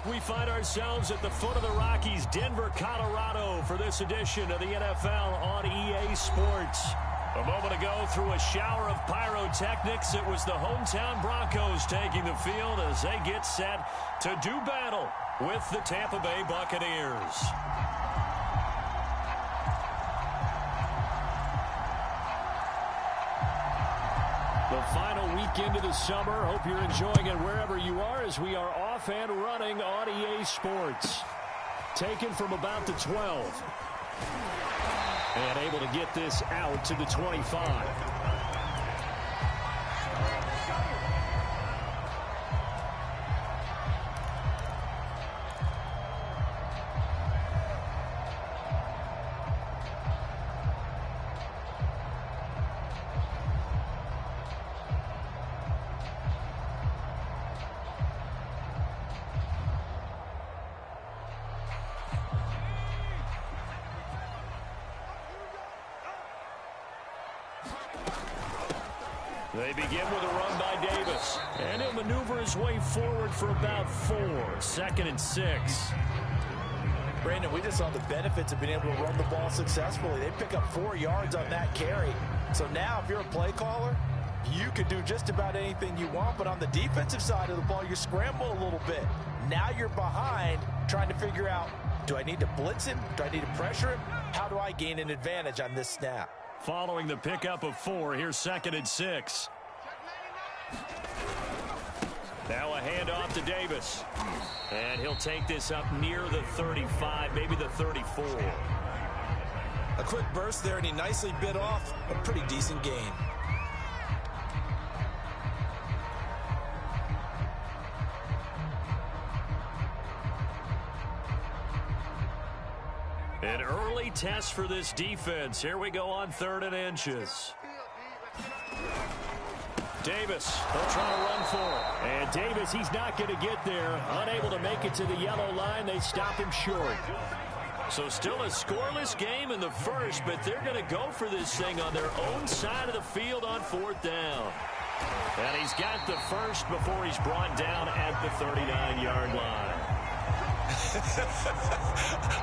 We find ourselves at the foot of the Rockies, Denver, Colorado, for this edition of the NFL on EA Sports. A moment ago, through a shower of pyrotechnics, it was the hometown Broncos taking the field as they get set to do battle with the Tampa Bay Buccaneers. The final weekend of the summer. Hope you're enjoying it wherever you are as we are off and running on EA Sports. Taken from about the 12. And able to get this out to the 25. They begin with a run by Davis. And he'll maneuver his way forward for about 4. 2nd and 6. Brandon, we just saw the benefits of being able to run the ball successfully. They pick up 4 yards on that carry. So now if you're a play caller, you can do just about anything you want. But on the defensive side of the ball, you scramble a little bit. Now you're behind trying to figure out, do I need to blitz him? Do I need to pressure him? How do I gain an advantage on this snap? Following the pickup of 4, here's 2nd and 6. Now a handoff to Davis. And he'll take this up near the 35, maybe the 34. A quick burst there, and he nicely bit off a pretty decent gain. An early test for this defense. Here we go on 3rd and inches. Davis, they'll try to run for it. And Davis, he's not going to get there. Unable to make it to the yellow line. They stop him short. So still a scoreless game in the first, but they're going to go for this thing on their own side of the field on 4th down. And he's got the first before he's brought down at the 39-yard line.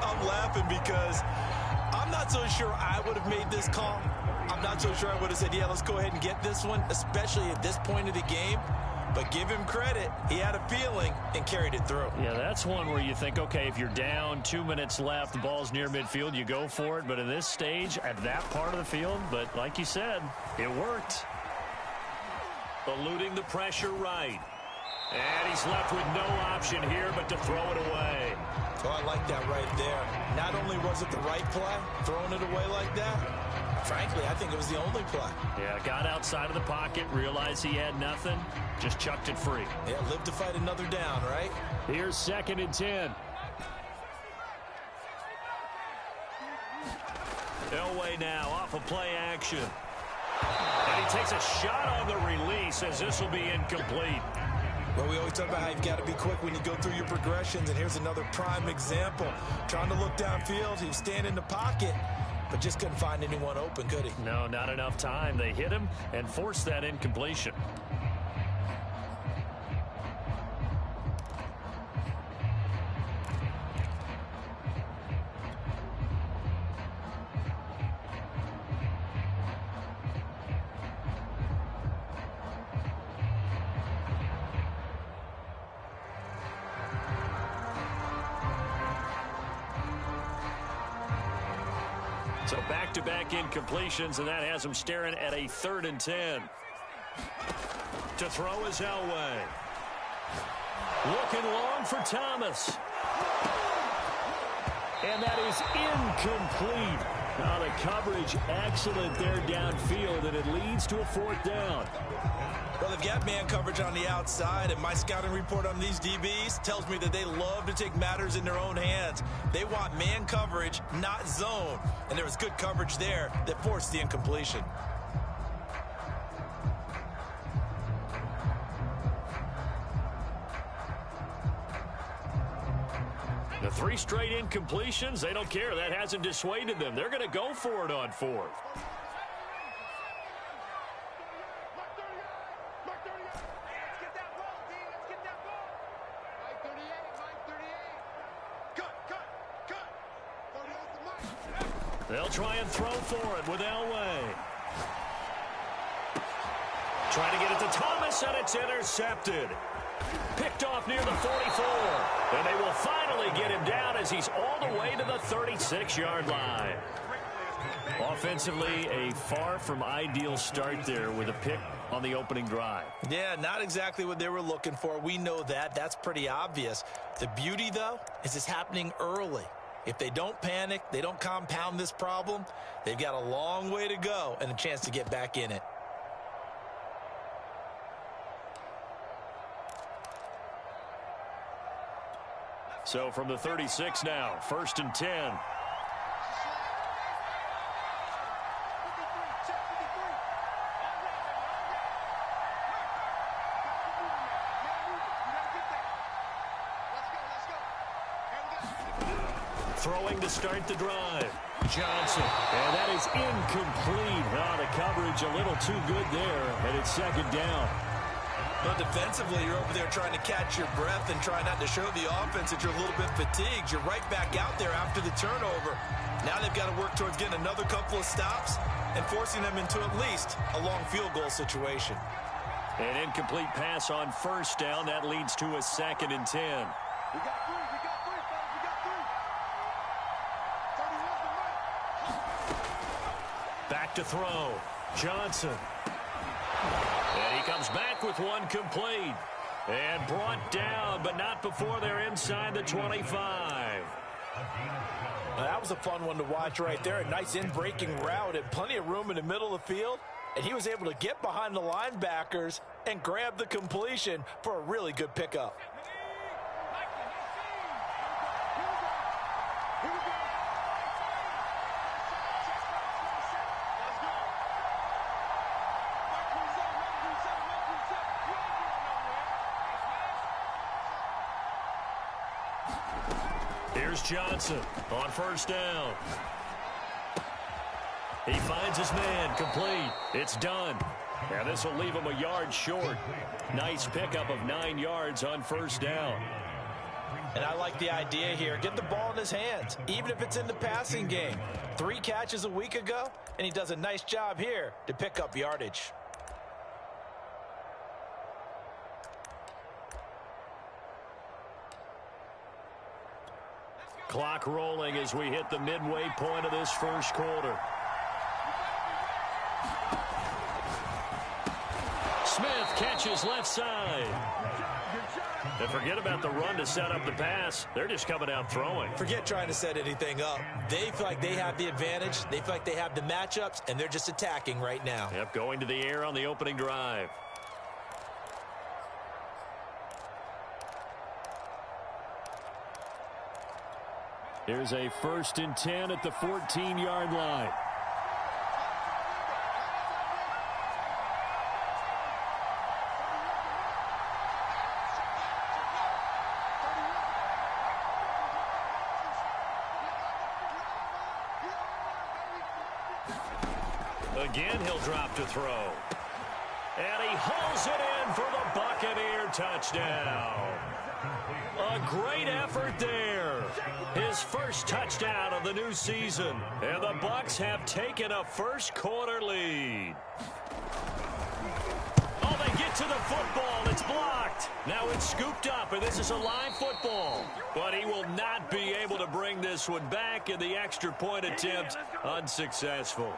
I'm laughing because I'm not so sure I would have made this call. I'm not so sure I would have said, yeah, let's go ahead and get this one, especially at this point of the game. But give him credit. He had a feeling and carried it through. Yeah, that's one where you think, okay, if you're down, 2 minutes left, the ball's near midfield, you go for it. But in this stage, at that part of the field, but like you said, it worked. Eluding the pressure right. And he's left with no option here but to throw it away. Oh, I like that right there. Not only was it the right play, throwing it away like that, frankly, I think it was the only play. Yeah, got outside of the pocket, realized he had nothing, just chucked it free. Yeah, live to fight another down, right? Here's 2nd and 10. Elway now off of play action. And he takes a shot on the release as this will be incomplete. Well, we always talk about how you've got to be quick when you go through your progressions, and here's another prime example. Trying to look downfield, he was standing in the pocket, but just couldn't find anyone open, could he? No, not enough time. They hit him and forced that incompletion. So back-to-back incompletions, and that has him staring at a 3rd and 10. To throw is Elway. Looking long for Thomas. And that is incomplete. Now the coverage excellent there downfield, and it leads to a 4th down. Well, they've got man coverage on the outside, and my scouting report on these DBs tells me that they love to take matters in their own hands. They want man coverage, not zone. And there was good coverage there that forced the incompletion. The 3 straight incompletions, they don't care. That hasn't dissuaded them. They're going to go for it on 4th. They'll try and throw for it with Elway. Trying to get it to Thomas, and it's intercepted. Picked off near the 44. And they will finally get him down as he's all the way to the 36-yard line. Offensively, a far from ideal start there with a pick on the opening drive. Yeah, not exactly what they were looking for. We know that. That's pretty obvious. The beauty, though, is it's happening early. If they don't panic, they don't compound this problem, they've got a long way to go and a chance to get back in it. So from the 36 now, 1st and 10. Throwing to start the drive. Johnson. And that is incomplete. The coverage a little too good there, and it's 2nd down. But defensively, you're over there trying to catch your breath and try not to show the offense that you're a little bit fatigued. You're right back out there after the turnover. Now they've got to work towards getting another couple of stops and forcing them into at least a long field goal situation. An incomplete pass on 1st down. That leads to a 2nd and 10. We got three, fellas. We got three. Back to throw. Johnson. And he comes back with one complete. And brought down, but not before they're inside the 25. Now, that was a fun one to watch right there. A nice in-breaking route and plenty of room in the middle of the field. And he was able to get behind the linebackers and grab the completion for a really good pickup. Here's Johnson on 1st down. He finds his man, complete. It's done. And this will leave him a yard short. Nice pickup of 9 yards on 1st down. And I like the idea here. Get the ball in his hands, even if it's in the passing game. 3 catches a week ago, and he does a nice job here to pick up yardage. Clock rolling as we hit the midway point of this 1st quarter. Smith catches left side. And forget about the run to set up the pass. They're just coming out throwing. Forget trying to set anything up. They feel like they have the advantage. They feel like they have the matchups, and they're just attacking right now. Yep, going to the air on the opening drive. Here's a 1st and 10 at the 14-yard line. Again, he'll drop to throw. And he hauls it in for the Buccaneer touchdown. A great effort there. His 1st touchdown of the new season. And the Bucs have taken a 1st quarter lead. Oh, they get to the football. It's blocked. Now it's scooped up, and this is a live football. But he will not be able to bring this one back, and the extra point attempt unsuccessful.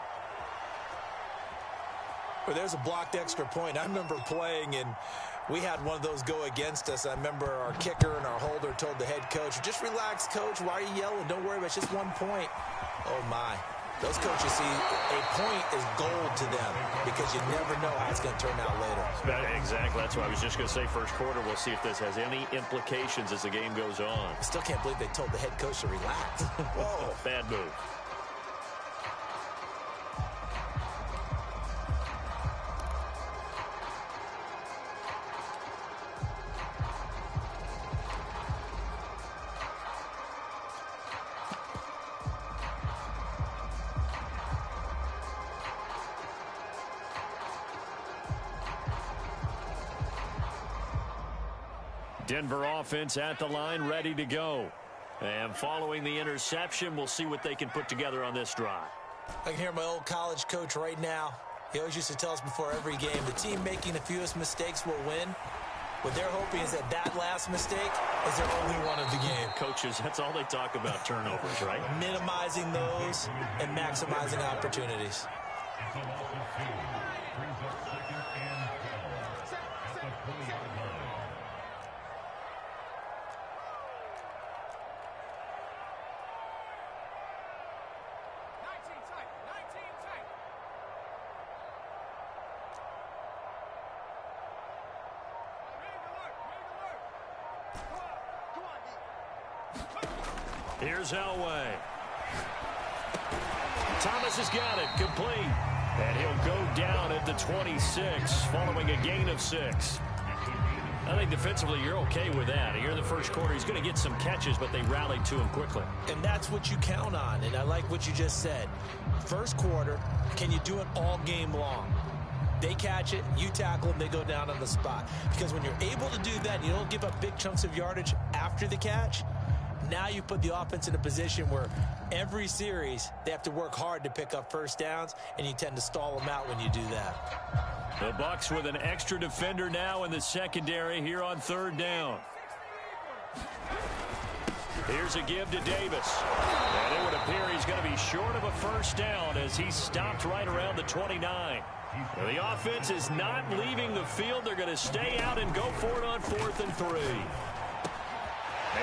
Well, there's a blocked extra point. I remember playing, and we had one of those go against us. I remember our kicker and our holder told the head coach, just relax, coach. Why are you yelling? Don't worry about it. It's just 1 point. Oh, my. Those coaches see a point is gold to them because you never know how it's going to turn out later. Exactly. That's what I was just going to say. 1st quarter, we'll see if this has any implications as the game goes on. I still can't believe they told the head coach to relax. Whoa. Bad move. Denver offense at the line, ready to go. And following the interception, we'll see what they can put together on this drive. I can hear my old college coach right now. He always used to tell us before every game, the team making the fewest mistakes will win. What they're hoping is that last mistake is their only one of the game. Coaches, that's all they talk about, turnovers, right? Minimizing those and maximizing opportunities. Here's Elway. Thomas has got it, complete. And he'll go down at the 26, following a gain of 6. I think defensively you're okay with that. Here in the first quarter, he's going to get some catches, but they rallied to him quickly. And that's what you count on, and I like what you just said. First quarter, can you do it all game long? They catch it, you tackle them, they go down on the spot. Because when you're able to do that, you don't give up big chunks of yardage after the catch. Now you put the offense in a position where every series they have to work hard to pick up first downs, and you tend to stall them out when you do that. The Bucs with an extra defender now in the secondary here on third down. Here's a give to Davis. And it would appear he's going to be short of a first down as he's stopped right around the 29. The offense is not leaving the field. They're going to stay out and go for it on 4th and 3.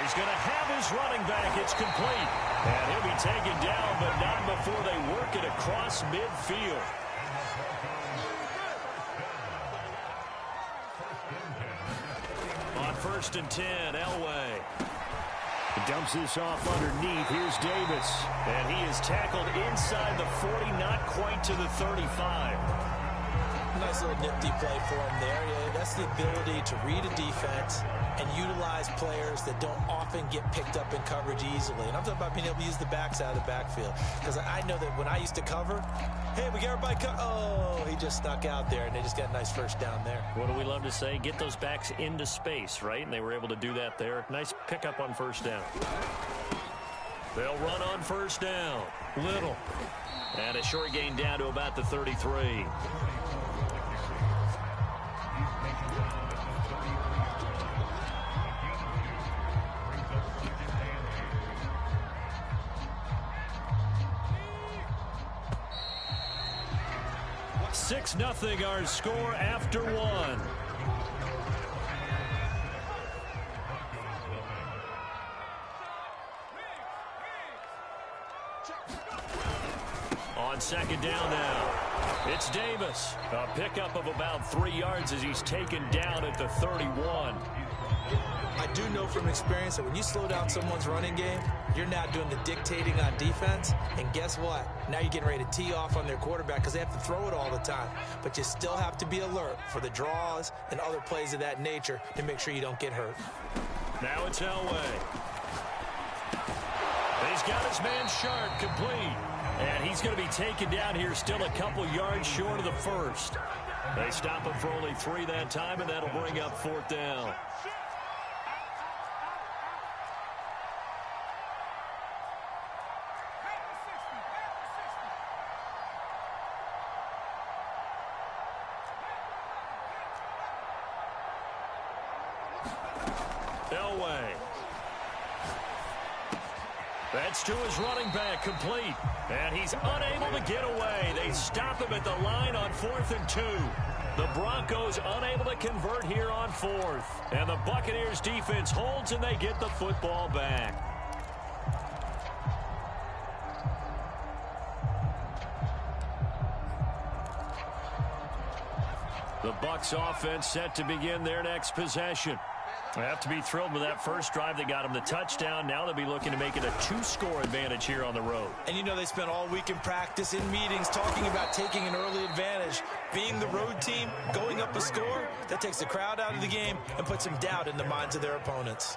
He's going to have his running back. It's complete. And he'll be taken down, but not before they work it across midfield. On 1st and 10, Elway. He dumps this off underneath. Here's Davis. And he is tackled inside the 40, not quite to the 35. Nice little nifty play for him there. Yeah, that's the ability to read a defense and utilize players that don't often get picked up in coverage easily. And I'm talking about being able to use the backs out of the backfield. Because I know that when I used to cover, hey, we got everybody oh, he just snuck out there, and they just got a nice first down there. What do we love to say? Get those backs into space, right? And they were able to do that there. Nice pickup on first down. They'll run on first down. Little. And a short gain down to about the 33. Nothing our score after one. On second down now, it's Davis. A pickup of about 3 yards as he's taken down at the 31. I do know from experience that when you slow down someone's running game, you're now doing the dictating on defense. And guess what? Now you're getting ready to tee off on their quarterback because they have to throw it all the time. But you still have to be alert for the draws and other plays of that nature to make sure you don't get hurt. Now it's Elway. He's got his man Sharp complete. And he's going to be taken down here still a couple yards short of the first. They stop him for only 3 that time, and that'll bring up 4th down. Elway. That's to his running back, complete. And he's unable to get away. They stop him at the line on 4th and 2. The Broncos unable to convert here on 4th. And the Buccaneers defense holds and they get the football back. The Bucs offense set to begin their next possession. They have to be thrilled with that first drive. They got him the touchdown. Now they'll be looking to make it a 2-score advantage here on the road. And you know they spent all week in practice, in meetings, talking about taking an early advantage. Being the road team, going up a score, that takes the crowd out of the game and puts some doubt in the minds of their opponents.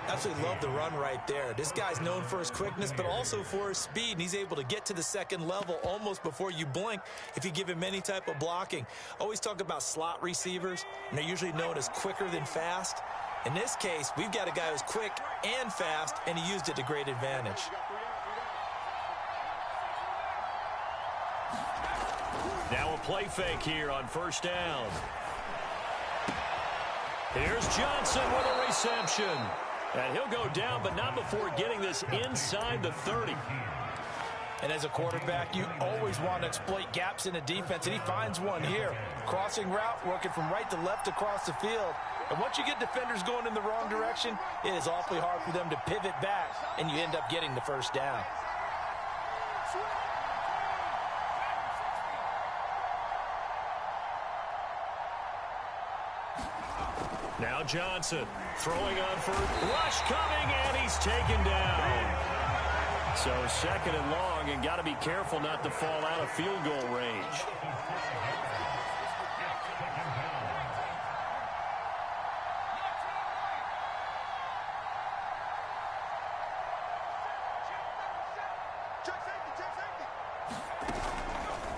Absolutely love the run right there. This guy's known for his quickness, but also for his speed, and he's able to get to the second level almost before you blink if you give him any type of blocking. Always talk about slot receivers, and they're usually known as quicker than fast. In this case, we've got a guy who's quick and fast, and he used it to great advantage. Now a play fake here on first down. Here's Johnson with a reception. And he'll go down, but not before getting this inside the 30. And as a quarterback, you always want to exploit gaps in the defense, and he finds one here. Crossing route, working from right to left across the field. And once you get defenders going in the wrong direction, it is awfully hard for them to pivot back, and you end up getting the first down. Now Johnson throwing on first. Rush coming, and he's taken down. So second and long, and got to be careful not to fall out of field goal range.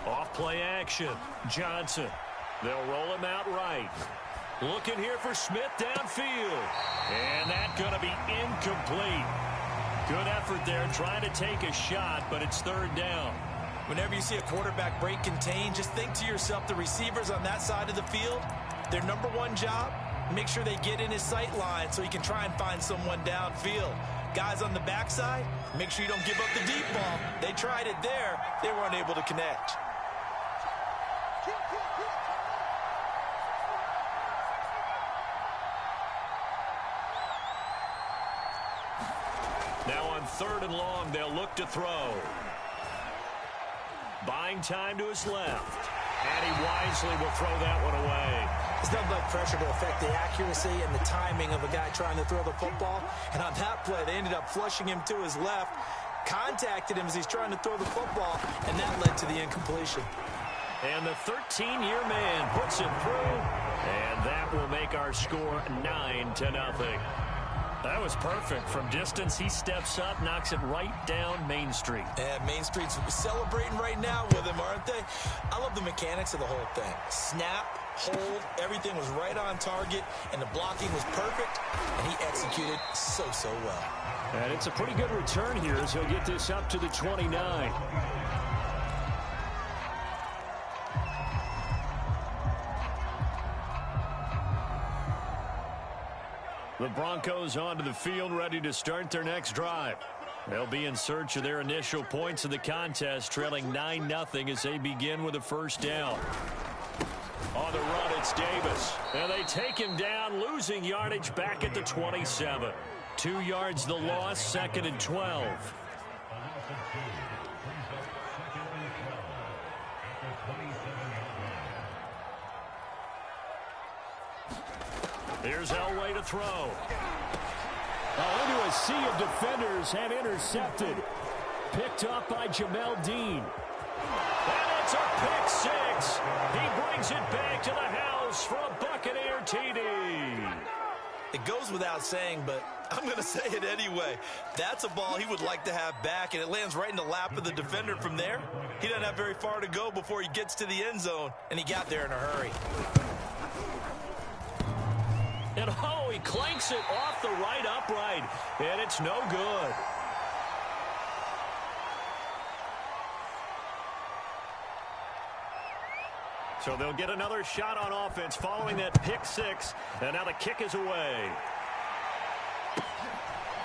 Off play action. Johnson. They'll roll him out right. Looking here for Smith downfield. And that's going to be incomplete. Good effort there trying to take a shot, but it's third down. Whenever you see a quarterback break contain, just think to yourself, the receivers on that side of the field, their number one job, make sure they get in his sight line so he can try and find someone downfield. Guys on the backside, make sure you don't give up the deep ball. They tried it there. They weren't able to connect. Now on third and long, they'll look to throw. Buying time to his left. And he wisely will throw that one away. It's nothing like pressure to affect the accuracy and the timing of a guy trying to throw the football. And on that play, they ended up flushing him to his left, contacted him as he's trying to throw the football, and that led to the incompletion. And the 13-year man puts it through, and that will make our score 9-0. That was perfect. From distance, he steps up, knocks it right down Main Street. And Main Street's celebrating right now with him, aren't they? I love the mechanics of the whole thing. Snap, hold, everything was right on target, and the blocking was perfect, and he executed so well. And it's a pretty good return here as he'll get this up to the 29. The Broncos onto the field, ready to start their next drive. They'll be in search of their initial points of the contest, trailing 9-0 as they begin with a first down. On the run, it's Davis. And they take him down, losing yardage back at the 27. 2 yards the loss, second and 12. Here's Elway to throw. Into a sea of defenders and intercepted. Picked up by Jamel Dean. And it's a pick six. He brings it back to the house for a Buccaneer TD. It goes without saying, but I'm going to say it anyway. That's a ball he would like to have back, and it lands right in the lap of the defender from there. He doesn't have very far to go before he gets to the end zone, and he got there in a hurry. And he clanks it off the right upright, and it's no good. So they'll get another shot on offense following that pick six, and now the kick is away.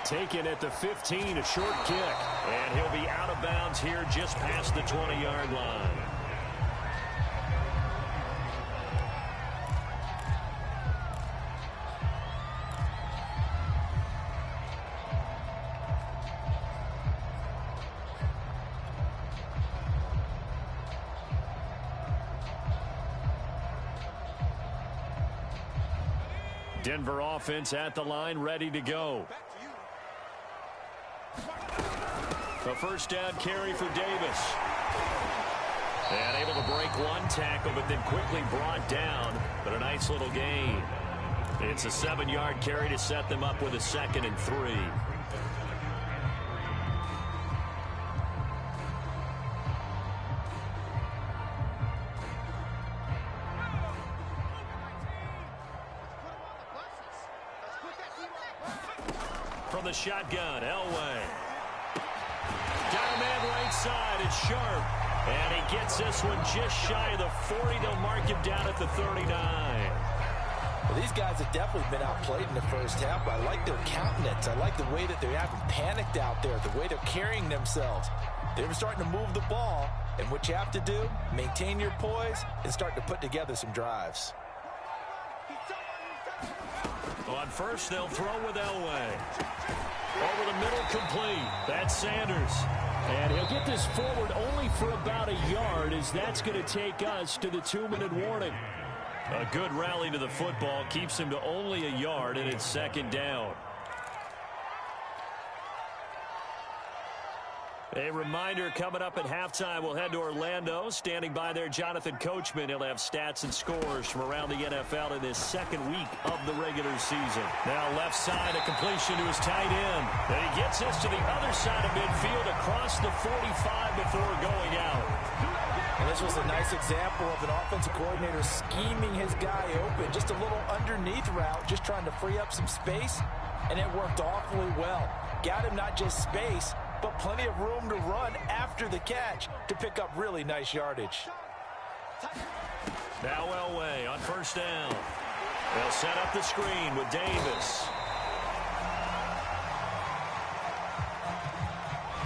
Taken at the 15, a short kick, and he'll be out of bounds here just past the 20-yard line. Denver offense at the line, ready to go. A first down carry for Davis. And able to break one tackle, but then quickly brought down. But a nice little gain. It's a 7-yard carry to set them up with a second and 3. from the shotgun. Elway. Got a man right side. It's Sharp. And he gets this one just shy of the 40. They'll mark him down at the 39. Well, these guys have definitely been outplayed in the first half, but I like their countenance. I like the way that they haven't panicked out there, the way they're carrying themselves. They're starting to move the ball, and what you have to do, maintain your poise and start to put together some drives. On first, they'll throw with Elway. Over the middle, complete. That's Sanders. And he'll get this forward only for about a yard, as that's going to take us to the 2-minute warning. A good rally to the football keeps him to only a yard, and it's second down. A reminder, coming up at halftime, we'll head to Orlando. Standing by there, Jonathan Coachman. He'll have stats and scores from around the NFL in this second week of the regular season. Now left side, a completion to his tight end. And he gets this to the other side of midfield across the 45 before going out. And this was a nice example of an offensive coordinator scheming his guy open. Just a little underneath route, just trying to free up some space, and it worked awfully well. Got him not just space, but plenty of room to run after the catch to pick up really nice yardage. Now Elway on first down. They'll set up the screen with Davis.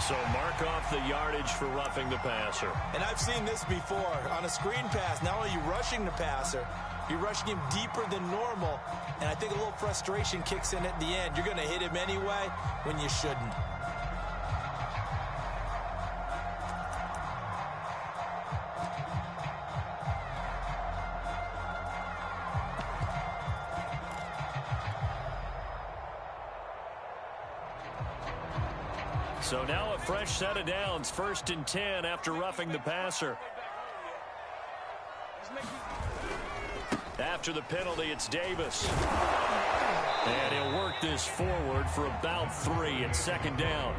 So mark off the yardage for roughing the passer. And I've seen this before. On a screen pass, not only are you rushing the passer, you're rushing him deeper than normal. And I think a little frustration kicks in at the end. You're going to hit him anyway when you shouldn't. So now a fresh set of downs, 1st and 10 after roughing the passer. After the penalty, it's Davis. And he'll work this forward for about 3 at second down.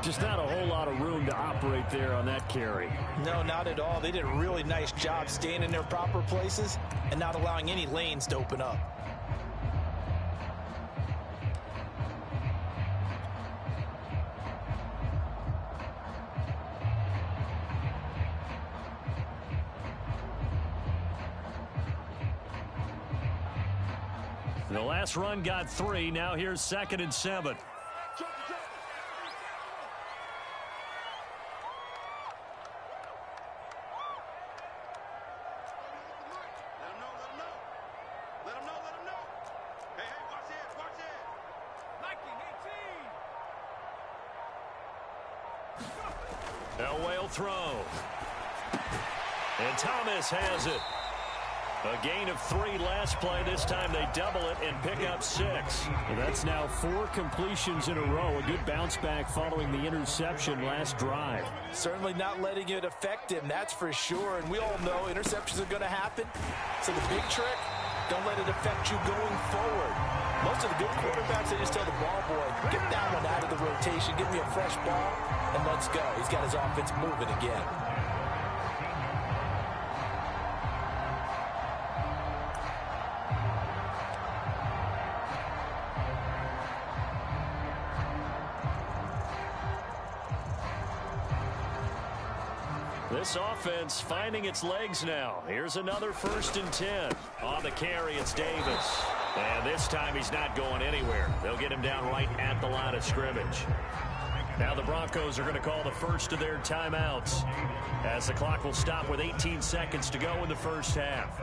Just not a whole lot of room to operate there on that carry. No, not at all. They did a really nice job staying in their proper places and not allowing any lanes to open up. The last run got 3. Now here's 2nd and 7. Elway will throw. And Thomas has it. A gain of 3 last play. This time they double it and pick up 6. Well, that's now 4 completions in a row. A good bounce back following the interception last drive. Certainly not letting it affect him, that's for sure. And we all know interceptions are going to happen. So the big trick, don't let it affect you going forward. Most of the good quarterbacks, they just tell the ball boy, get that one out of the rotation, give me a fresh ball, and let's go. He's got his offense moving again. This offense finding its legs now. Here's another 1st and 10. On the carry, it's Davis. And this time he's not going anywhere. They'll get him down right at the line of scrimmage. Now the Broncos are going to call the first of their timeouts, as the clock will stop with 18 seconds to go in the first half.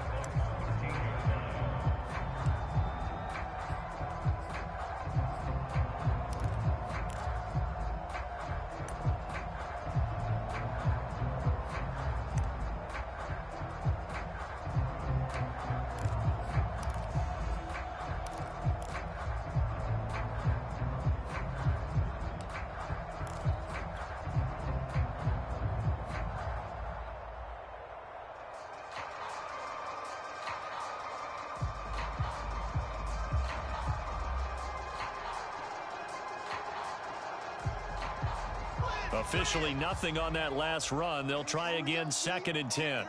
Officially nothing on that last run. They'll try again, 2nd and 10.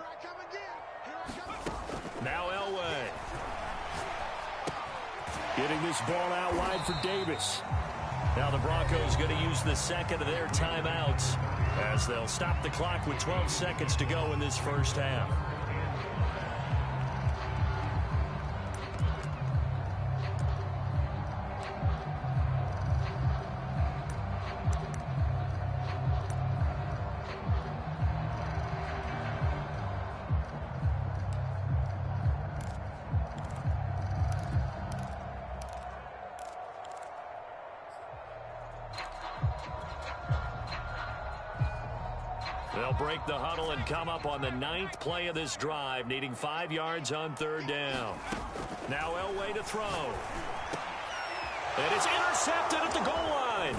Now Elway. Getting this ball out wide for Davis. Now the Broncos going to use the second of their timeouts as they'll stop the clock with 12 seconds to go in this first half. They'll break the huddle and come up on the 9th play of this drive, needing 5 yards on 3rd down. Now Elway to throw. And it's intercepted at the goal line.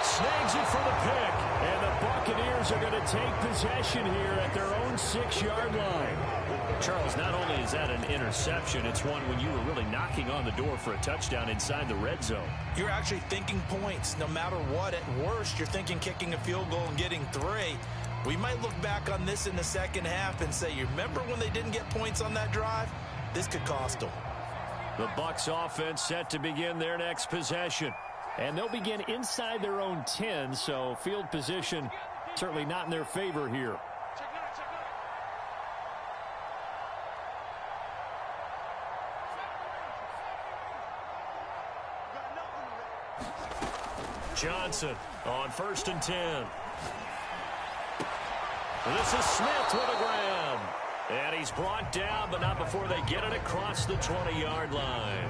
Snags it for the pick. And the Buccaneers are going to take possession here at their own 6-yard line. Charles, not only is that an interception, it's one when you were really knocking on the door for a touchdown inside the red zone. You're actually thinking points. No matter what, at worst, you're thinking kicking a field goal and getting 3. We might look back on this in the second half and say, you remember when they didn't get points on that drive? This could cost them. The Bucs offense set to begin their next possession. And they'll begin inside their own 10, so field position certainly not in their favor here. Johnson on 1st and 10. This is Smith to the ground. And he's brought down, but not before they get it across the 20-yard line.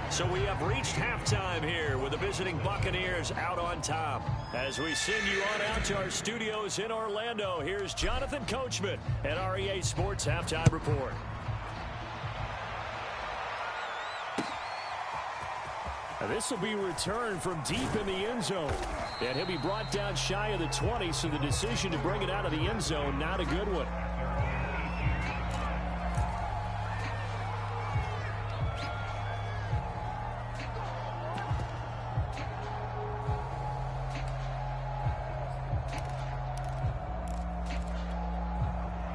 So we have reached halftime here with the visiting Buccaneers out on top. As we send you on out to our studios in Orlando, here's Jonathan Coachman at REA Sports Halftime Report. This will be returned from deep in the end zone. And he'll be brought down shy of the 20, so the decision to bring it out of the end zone, not a good one.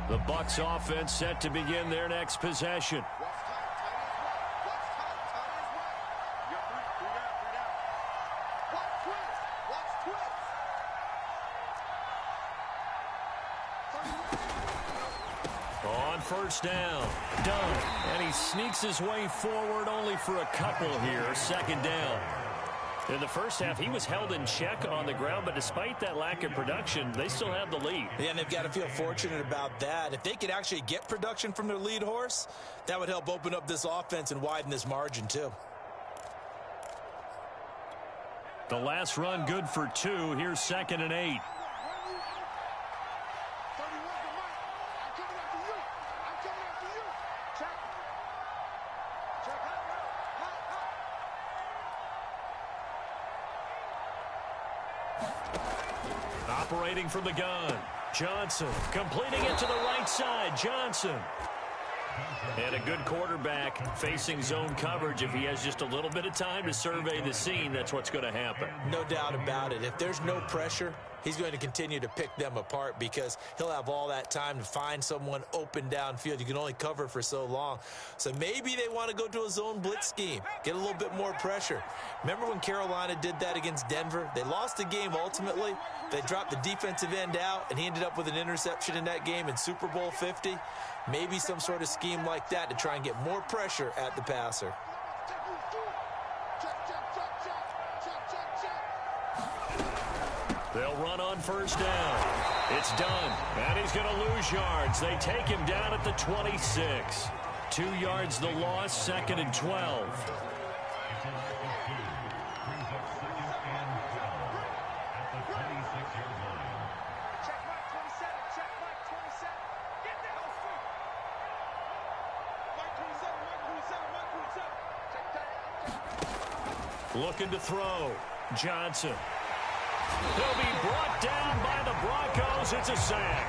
The Bucs offense set to begin their next possession. On 1st down, done. And he sneaks his way forward only for a couple here. 2nd down. In the first half, he was held in check on the ground, but despite that lack of production, they still have the lead. Yeah, and they've got to feel fortunate about that. If they could actually get production from their lead horse, that would help open up this offense and widen this margin too. The last run good for 2. Here's 2nd and 8. Operating from the gun. Johnson completing it to the right side. Johnson. And a good quarterback facing zone coverage. If he has just a little bit of time to survey the scene, that's what's going to happen. No doubt about it. If there's no pressure, he's going to continue to pick them apart because he'll have all that time to find someone open downfield. You can only cover for so long. So maybe they want to go to a zone blitz scheme, get a little bit more pressure. Remember when Carolina did that against Denver? They lost the game ultimately. They dropped the defensive end out, and he ended up with an interception in that game in Super Bowl 50. Maybe some sort of scheme like that to try and get more pressure at the passer. They'll run on 1st down. It's done, and he's going to lose yards. They take him down at the 26. 2 yards the loss, 2nd and 12. Looking to throw. Johnson. He'll be brought down by the Broncos. It's a sack.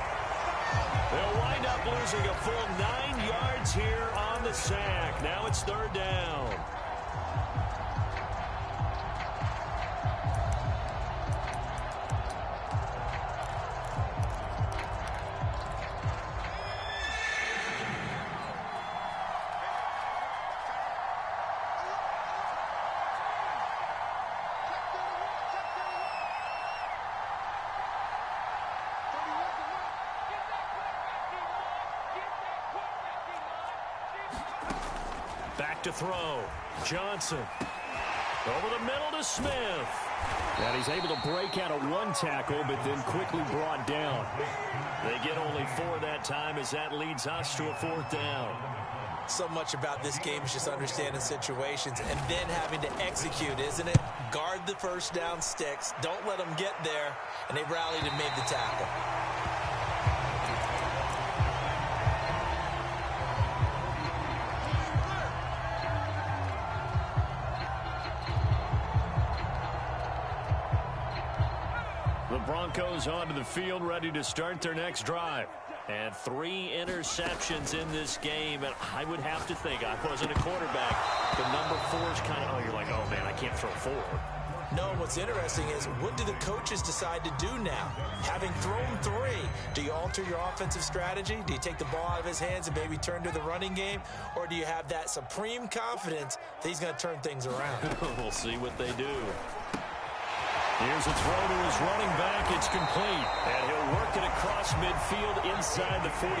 They'll wind up losing a full 9 yards here on the sack. Now it's 3rd down. Back to throw. Johnson. Over the middle to Smith. And he's able to break out of one tackle, but then quickly brought down. They get only 4 that time as that leads us to a 4th down. So much about this game is just understanding situations and then having to execute, isn't it? Guard the first down sticks. Don't let them get there. And they rallied and made the tackle. The Broncos onto the field, ready to start their next drive. And 3 interceptions in this game, and I would have to think, I wasn't a quarterback, but number 4 is kind of, you're like, oh man, I can't throw 4. No, what's interesting is, what do the coaches decide to do now? Having thrown 3, do you alter your offensive strategy? Do you take the ball out of his hands and maybe turn to the running game? Or do you have that supreme confidence that he's going to turn things around? We'll see what they do. Here's a throw to his running back. It's complete. And he'll work it across midfield inside the 45.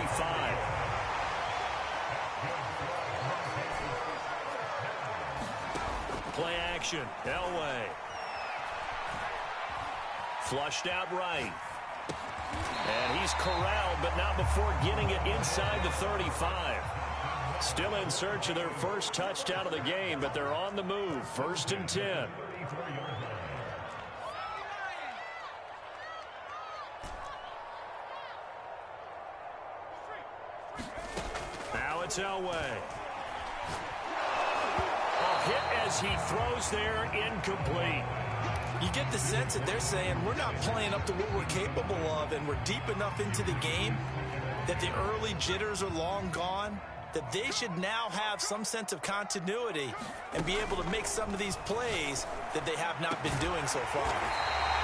Play action. Elway. Flushed out right. And he's corralled, but not before getting it inside the 35. Still in search of their first touchdown of the game, but they're on the move. 1st and 10. Now it's Elway. A hit as he throws there, incomplete. You get the sense that they're saying we're not playing up to what we're capable of, and we're deep enough into the game that the early jitters are long gone, that they should now have some sense of continuity and be able to make some of these plays that they have not been doing so far.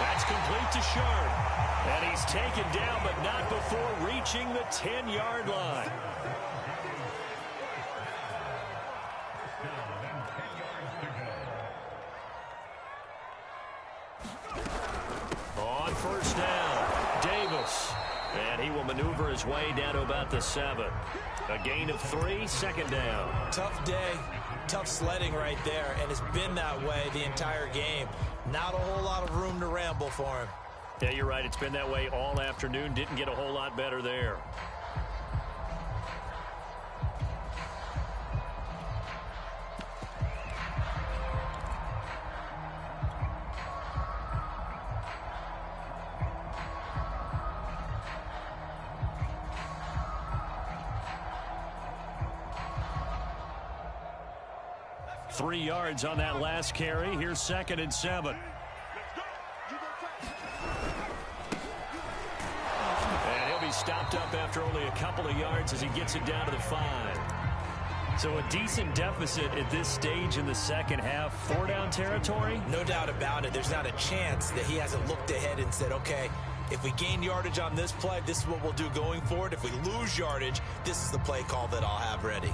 That's complete to Sharp. And he's taken down, but not before reaching the 10-yard line. On 1st down, Davis. And he will maneuver his way down to about the 7. A gain of 3, 2nd down. Tough day, tough sledding right there, and it's been that way the entire game. Not a whole lot of room to ramble for him. Yeah, you're right. It's been that way all afternoon. Didn't get a whole lot better there. Three yards on that last carry. Here's 2nd and 7. And he'll be stopped up after only a couple of yards as he gets it down to the 5. So a decent deficit at this stage in the second half. 4-down territory? No doubt about it. There's not a chance that he hasn't looked ahead and said, okay, if we gain yardage on this play, this is what we'll do going forward. If we lose yardage, this is the play call that I'll have ready.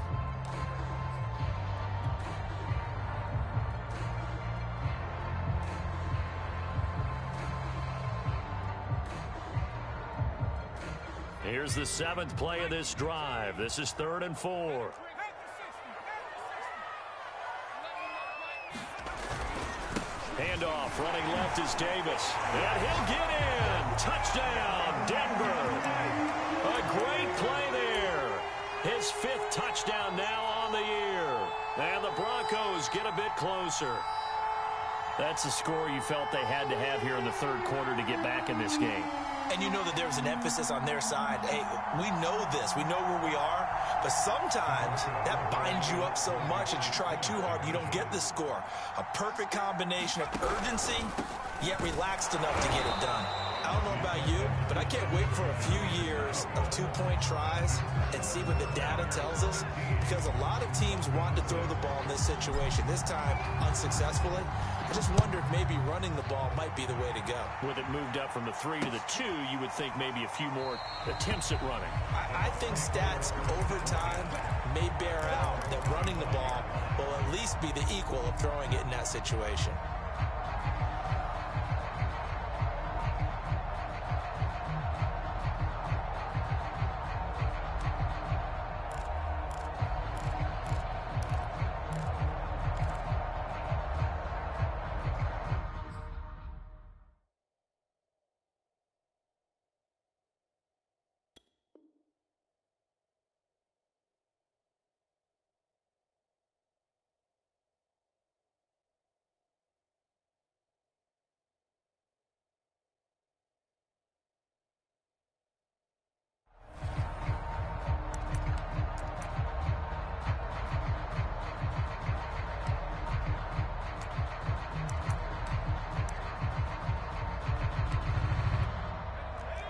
Here's the 7th play of this drive. This is 3rd and 4. Handoff, running left is Davis. And he'll get in. Touchdown, Denver. A great play there. His 5th touchdown now on the year. And the Broncos get a bit closer. That's the score you felt they had to have here in the 3rd quarter to get back in this game. And you know that there's an emphasis on their side. Hey, we know this. We know where we are. But sometimes that binds you up so much that you try too hard, you don't get the score. A perfect combination of urgency, yet relaxed enough to get it done. I don't know about you, but I can't wait for a few years of 2-point tries and see what the data tells us. Because a lot of teams want to throw the ball in this situation. This time, unsuccessfully. I just wonder if maybe running the ball might be the way to go. With it moved up from the 3 to the 2, you would think maybe a few more attempts at running. I think stats over time may bear out that running the ball will at least be the equal of throwing it in that situation.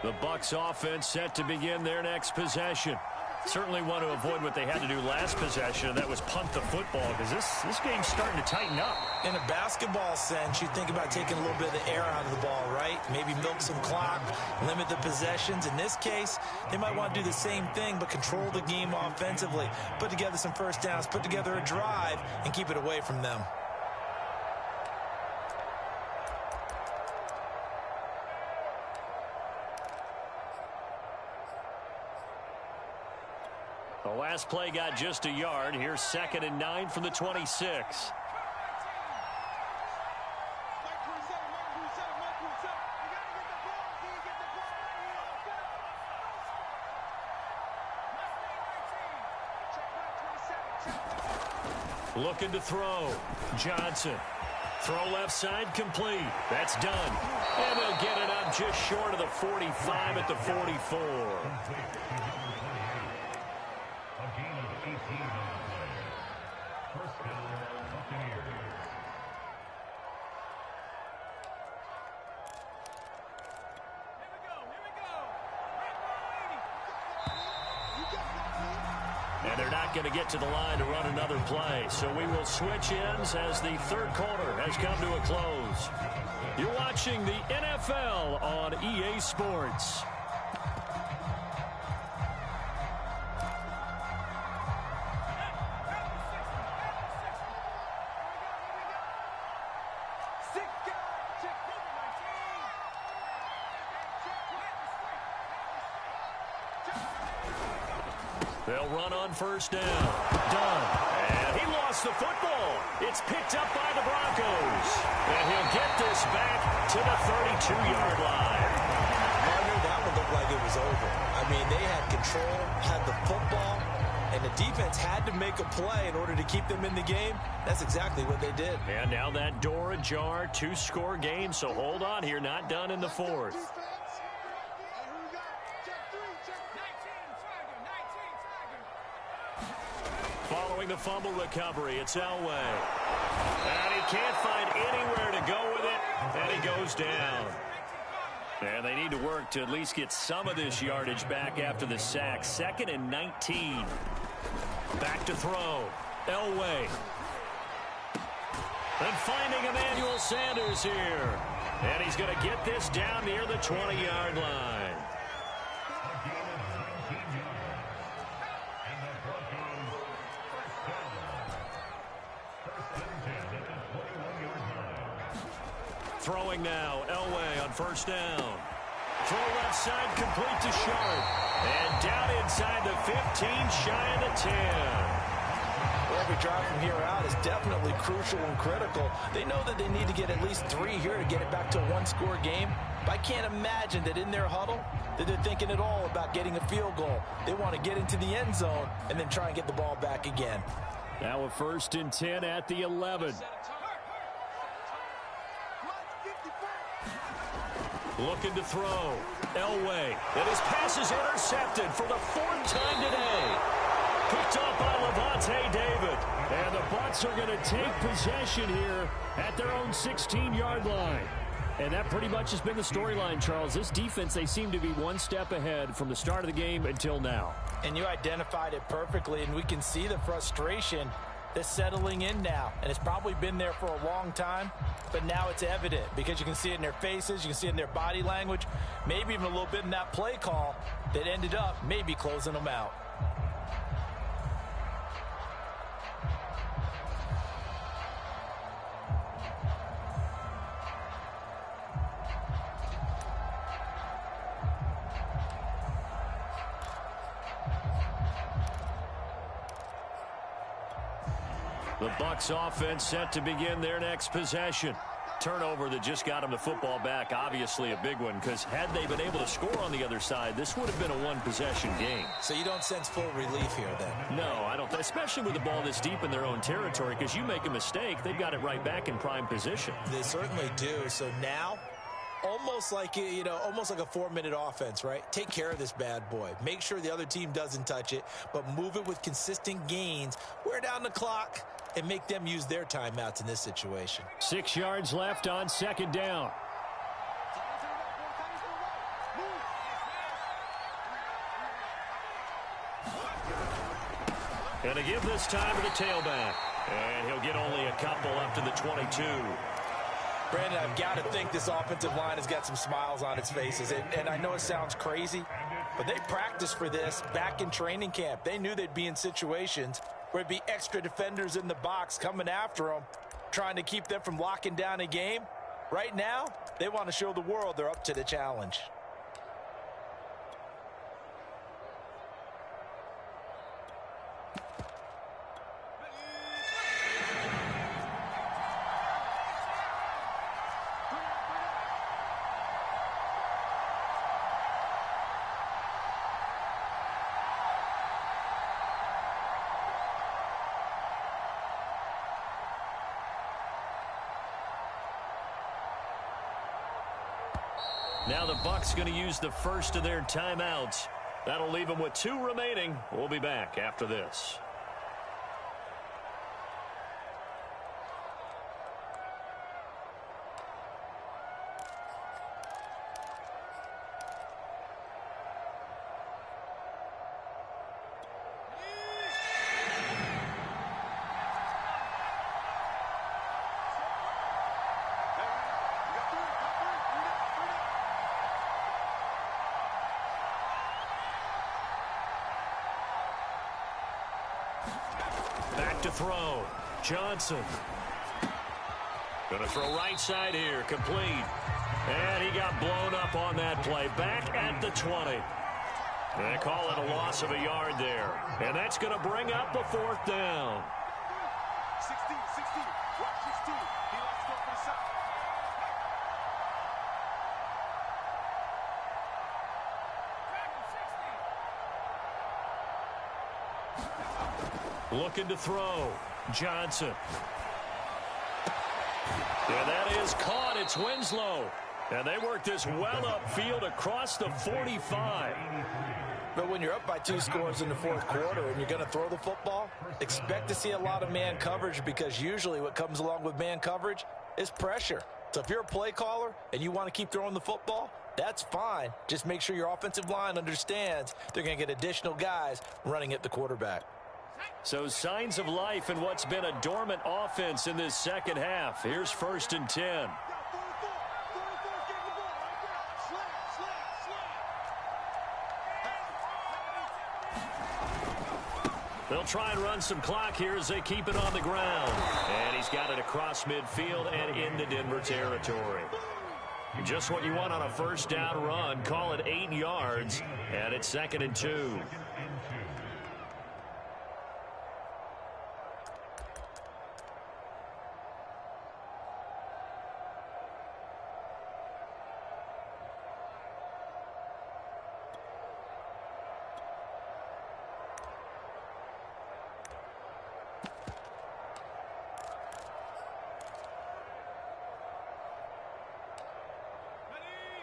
The Bucs offense set to begin their next possession. Certainly want to avoid what they had to do last possession, and that was punt the football, because this game's starting to tighten up. In a basketball sense, you think about taking a little bit of the air out of the ball, right? Maybe milk some clock, limit the possessions. In this case, they might want to do the same thing, but control the game offensively. Put together some first downs, put together a drive, and keep it away from them. The last play got just a yard. Here's 2nd and 9 from the 26. Looking to throw. Johnson. Throw left side complete. That's done. And they'll get it up just short of the 45 at the 44. And they're not going to get to the line to run another play. So we will switch ends as the third quarter has come to a close. You're watching the NFL on EA Sports. They'll run on first down. Done. And he lost the football. It's picked up by the Broncos. And he'll get this back to the 32-yard line. Partner, that would look like it was over. I mean, they had control, had the football, and the defense had to make a play in order to keep them in the game. That's exactly what they did. And now that door ajar, 2-score game. So hold on here, not done in the fourth. Following the fumble recovery, it's Elway. And he can't find anywhere to go with it, and he goes down. And they need to work to at least get some of this yardage back after the sack. 2nd and 19. Back to throw. Elway. And finding Emmanuel Sanders here. And he's going to get this down near the 20-yard line. Throwing now, Elway on first down. Throw left side, complete to Sharp. And down inside the 15, shy of the 10. Well, every drive from here out is definitely crucial and critical. They know that they need to get at least 3 here to get it back to a one-score game. But I can't imagine that in their huddle that they're thinking at all about getting a field goal. They want to get into the end zone and then try and get the ball back again. Now a 1st and 10 at the 11. Looking to throw. Elway. And his pass is intercepted for the 4th time today. Picked up by Levante David. And the Bucs are going to take possession here at their own 16-yard line. And that pretty much has been the storyline, Charles. This defense, they seem to be one step ahead from the start of the game until now. And you identified it perfectly, and we can see the frustration that's settling in now. And it's probably been there for a long time, but now it's evident because you can see it in their faces, you can see it in their body language, maybe even a little bit in that play call that ended up maybe closing them out. The Bucs offense set to begin their next possession. Turnover that just got them the football back, obviously a big one, because had they been able to score on the other side, this would have been a one-possession game. So you don't sense full relief here then? No, I don't, especially with the ball this deep in their own territory, because you make a mistake, they've got it right back in prime position. They certainly do. So now, almost like, almost like a 4-minute offense, right? Take care of this bad boy. Make sure the other team doesn't touch it, but move it with consistent gains. Wear down the clock and make them use their timeouts in this situation. 6 yards left on 2nd down. Going to give this time to the tailback. And he'll get only a couple up to the 22. Brandon, I've got to think this offensive line has got some smiles on its faces. And I know it sounds crazy, but they practiced for this back in training camp. They knew they'd be in situations where there'd be extra defenders in the box coming after them, trying to keep them from locking down a game. Right now, they want to show the world they're up to the challenge. Now the Bucs going to use the first of their timeouts. That'll leave them with 2 remaining. We'll be back after this. Back to throw. Johnson. Going to throw right side here. Complete. And he got blown up on that play. Back at the 20. They call it a loss of a yard there. And that's going to bring up the 4th down. 16, 16. Watch 16. He likes to go for the side. Looking to throw. Johnson. And that is caught. It's Winslow. And they work this well upfield across the 45. But when you're up by 2 scores in the 4th quarter and you're going to throw the football, expect to see a lot of man coverage, because usually what comes along with man coverage is pressure. So if you're a play caller and you want to keep throwing the football, that's fine. Just make sure your offensive line understands they're going to get additional guys running at the quarterback. So signs of life in what's been a dormant offense in this second half. Here's 1st and 10. They'll try and run some clock here as they keep it on the ground. And he's got it across midfield and into Denver territory. Just what you want on a first down run. Call it 8 yards, and it's 2nd and 2.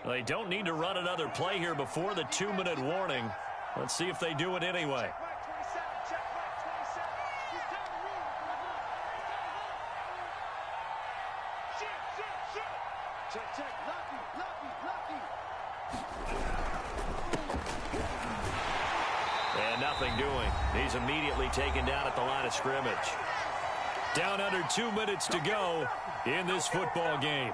They don't need to run another play here before the 2-minute warning. Let's see if they do it anyway. And nothing doing. He's immediately taken down at the line of scrimmage. Down under 2 minutes to go in this football game.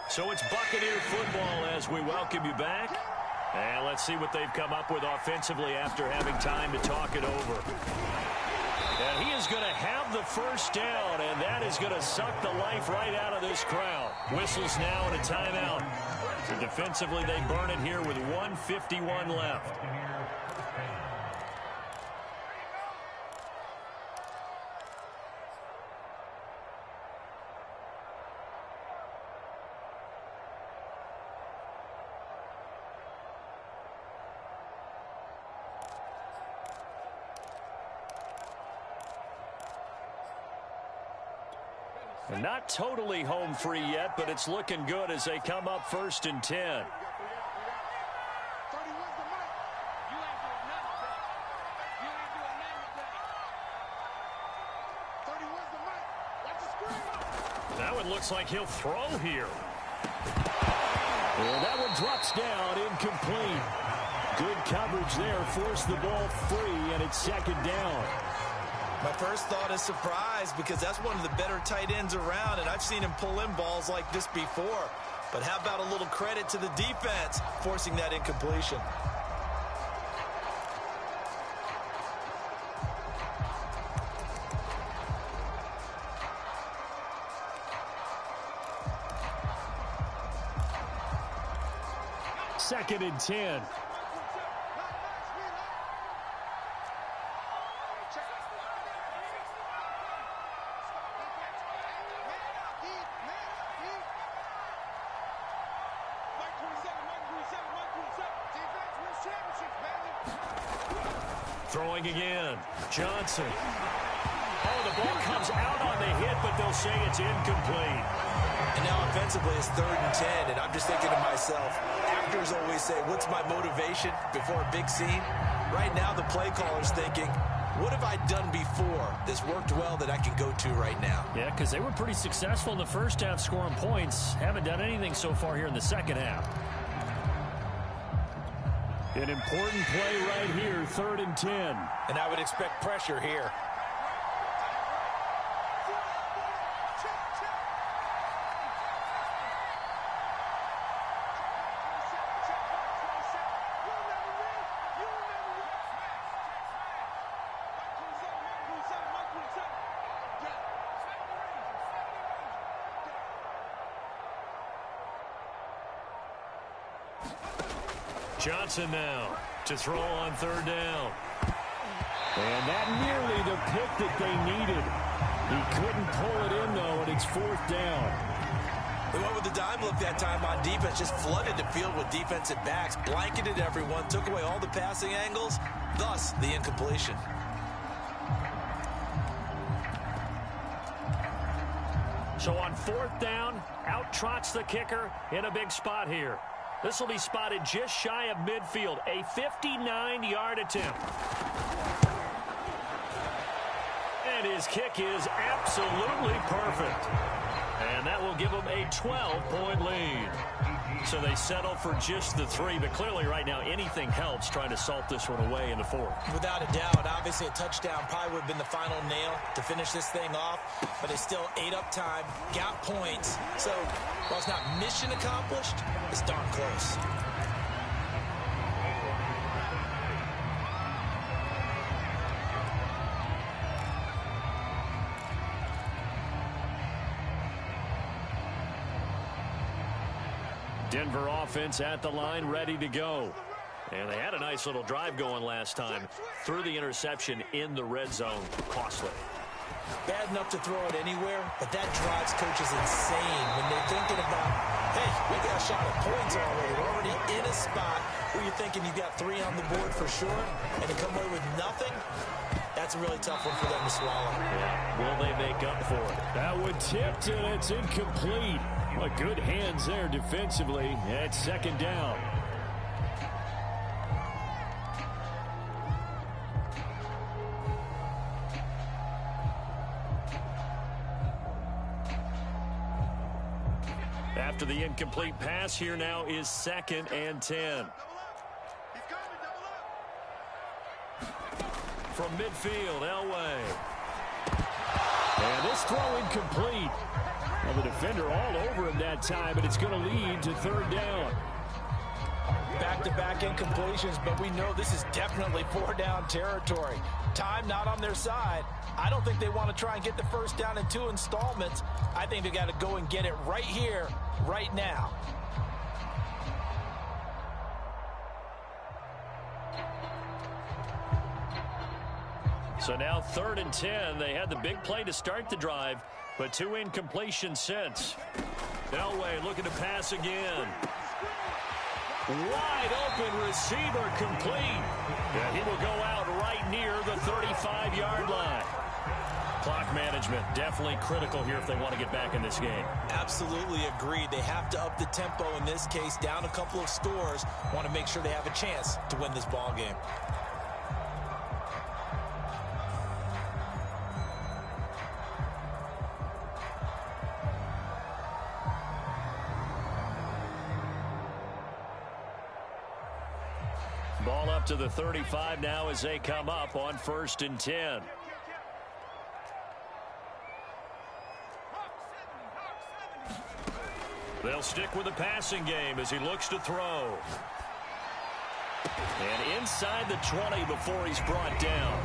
So it's Buccaneer football as we welcome you back. And let's see what they've come up with offensively after having time to talk it over. And he is going to have the first down, and that is going to suck the life right out of this crowd. Whistles now and a timeout. So defensively, they burn it here with 1:51 left. And not totally home free yet, but it's looking good as they come up 1st and 10. That one looks like he'll throw here. And that one drops down, incomplete. Good coverage there, forced the ball free, and it's 2nd down. My first thought is surprise because that's one of the better tight ends around, and I've seen him pull in balls like this before. But how about a little credit to the defense forcing that incompletion? Second and 10. Throwing again. Johnson. Oh, the ball comes out on the hit, but they'll say it's incomplete. And now offensively it's 3rd and 10, and I'm just thinking to myself, actors always say, what's my motivation before a big scene? Right now the play caller's thinking, what have I done before that's worked well that I can go to right now? Yeah, because they were pretty successful in the first half scoring points. Haven't done anything so far here in the second half. An important play right here, 3rd and 10. And I would expect pressure here. Johnson now to throw on 3rd down. And that nearly the pick that they needed. He couldn't pull it in, though, and it's 4th down. They went with the dime look that time on defense, just flooded the field with defensive backs, blanketed everyone, took away all the passing angles, thus the incompletion. So on 4th down, out trots the kicker in a big spot here. This will be spotted just shy of midfield, a 59-yard attempt. And his kick is absolutely perfect. And that will give them a 12-point lead. So they settle for just the 3, but clearly right now anything helps trying to salt this one away in the 4th. Without a doubt, obviously a touchdown probably would have been the final nail to finish this thing off, but it's still 8 up time, got points. So while it's not mission accomplished, it's darn close. Denver offense at the line, ready to go. And they had a nice little drive going last time. Threw the interception in the red zone. Costly. Bad enough to throw it anywhere, but that drives coaches insane when they're thinking about, hey, we got a shot at points already. We're already in a spot where you're thinking you got 3 on the board for sure, and to come away with nothing, that's a really tough one for them to swallow. Yeah. Will they make up for it? That one tipped, and it's incomplete. Well, good hands there defensively at 2nd down. After the incomplete pass, here now is 2nd and 10. From midfield, Elway. And this throw incomplete. Well, the defender all over him that time, but it's going to lead to 3rd down. Back-to-back incompletions, but we know this is definitely 4-down territory. Time not on their side. I don't think they want to try and get the 1st down in 2 installments. I think they got to go and get it right here, right now. So now 3rd and 10. They had the big play to start the drive, but 2 incompletions since. Elway looking to pass again. Wide open receiver complete. And he will go out right near the 35-yard line. Clock management, definitely critical here if they want to get back in this game. Absolutely agreed. They have to up the tempo in this case, down a couple of scores. Want to make sure they have a chance to win this ball game. Ball up to the 35 now as they come up on 1st and 10. They'll stick with the passing game as he looks to throw. And inside the 20 before he's brought down.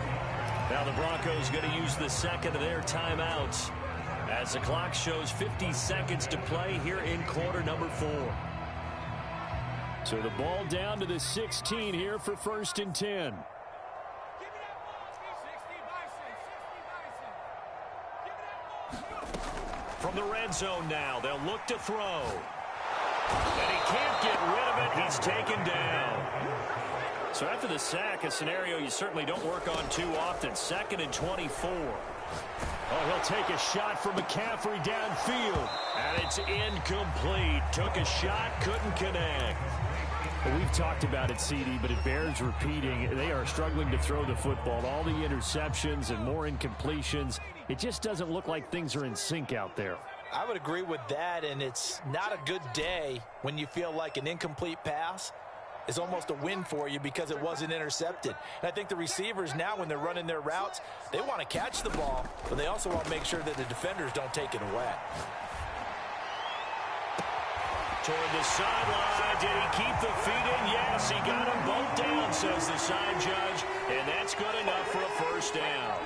Now the Broncos going to use the second of their timeouts as the clock shows 50 seconds to play here in quarter number 4. So the ball down to the 16 here for 1st and 10. From the red zone now, they'll look to throw. And he can't get rid of it. He's taken down. So after the sack, a scenario you certainly don't work on too often. 2nd and 24. Oh, he'll take a shot from McCaffrey downfield. And it's incomplete. Took a shot, couldn't connect. Well, we've talked about it, CD, but it bears repeating. They are struggling to throw the football. All the interceptions and more incompletions. It just doesn't look like things are in sync out there. I would agree with that, and it's not a good day when you feel like an incomplete pass is almost a win for you because it wasn't intercepted. And I think the receivers now, when they're running their routes, they want to catch the ball, but they also want to make sure that the defenders don't take it away. Toward the sideline. Did he keep the feet in? Yes, he got them both down, says the side judge. And that's good enough for a 1st down.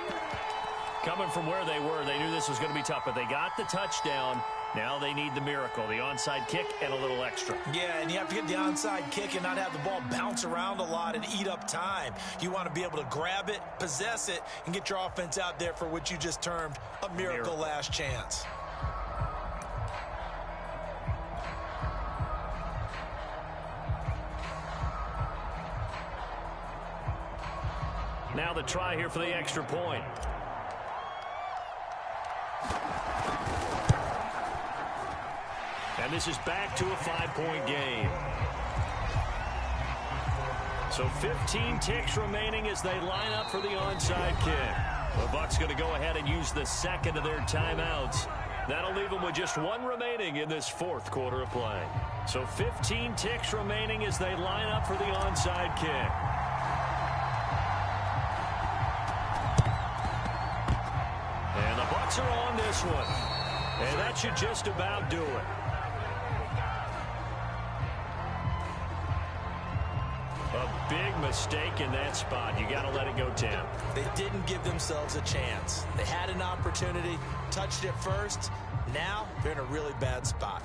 Coming from where they were, they knew this was going to be tough, but they got the touchdown. Now they need the miracle, the onside kick and a little extra. Yeah, and you have to get the onside kick and not have the ball bounce around a lot and eat up time. You want to be able to grab it, possess it, and get your offense out there for what you just termed a miracle last chance. Now the try here for the extra point. And this is back to a 5-point game. So 15 ticks remaining as they line up for the onside kick. The Bucs going to go ahead and use the second of their timeouts. That'll leave them with just one remaining in this 4th quarter of play. So 15 ticks remaining as they line up for the onside kick. And the Bucs are on this one. And that should just about do it. A big mistake in that spot. You got to let it go 10. They didn't give themselves a chance. They had an opportunity, touched it first. Now they're in a really bad spot.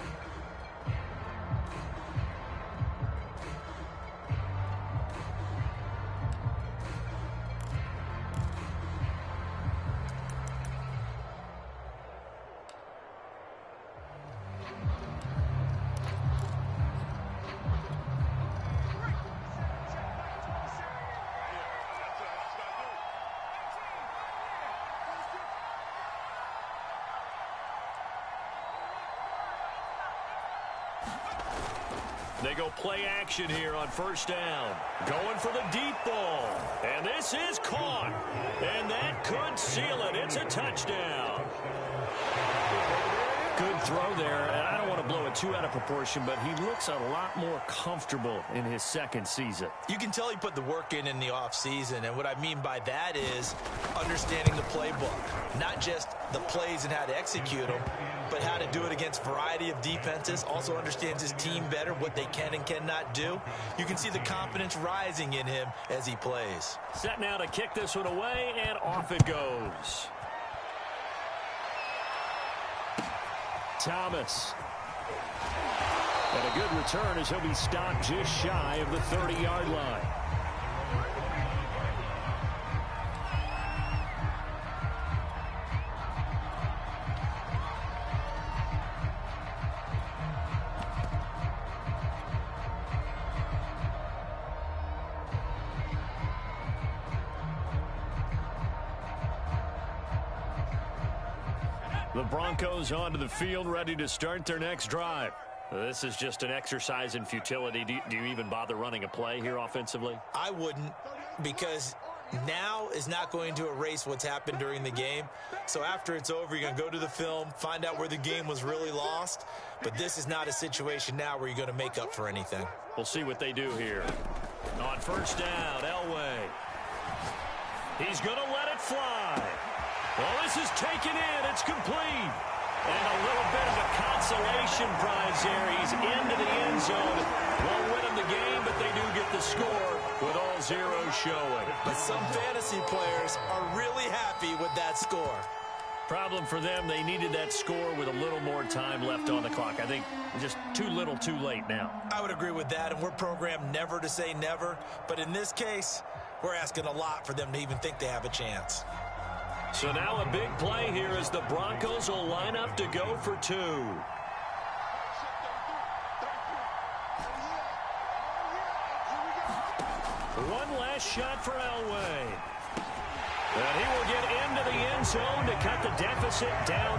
They go play action here on 1st down. Going for the deep ball. And this is caught. And that could seal it. It's a touchdown. Good throw there. And I don't want to blow it too out of proportion, but he looks a lot more comfortable in his 2nd season. You can tell he put the work in the offseason, and what I mean by that is understanding the playbook. Not just the plays and how to execute them, but how to do it against a variety of defenses. Also understands his team better, what they can and cannot do. You can see the confidence rising in him as he plays. Set now to kick this one away, and off it goes. Thomas. And a good return as he'll be stopped just shy of the 30-yard line. The Broncos onto the field, ready to start their next drive. This is just an exercise in futility. Do you even bother running a play here offensively? I wouldn't, because now is not going to erase what's happened during the game. So after it's over, you're going to go to the film, find out where the game was really lost. But this is not a situation now where you're going to make up for anything. We'll see what they do here. On first down, Elway. He's going to let it fly. Well, this is taken in. It's complete. And a little bit of a consolation prize there. He's into the end zone. Won't win them the game, but they do get the score with all zeros showing. But some fantasy players are really happy with that score. Problem for them, they needed that score with a little more time left on the clock. I think just too little too late now. I would agree with that, and we're programmed never to say never. But in this case, we're asking a lot for them to even think they have a chance. So now a big play here as the Broncos will line up to go for two. One last shot for Elway. And he will get into the end zone to cut the deficit down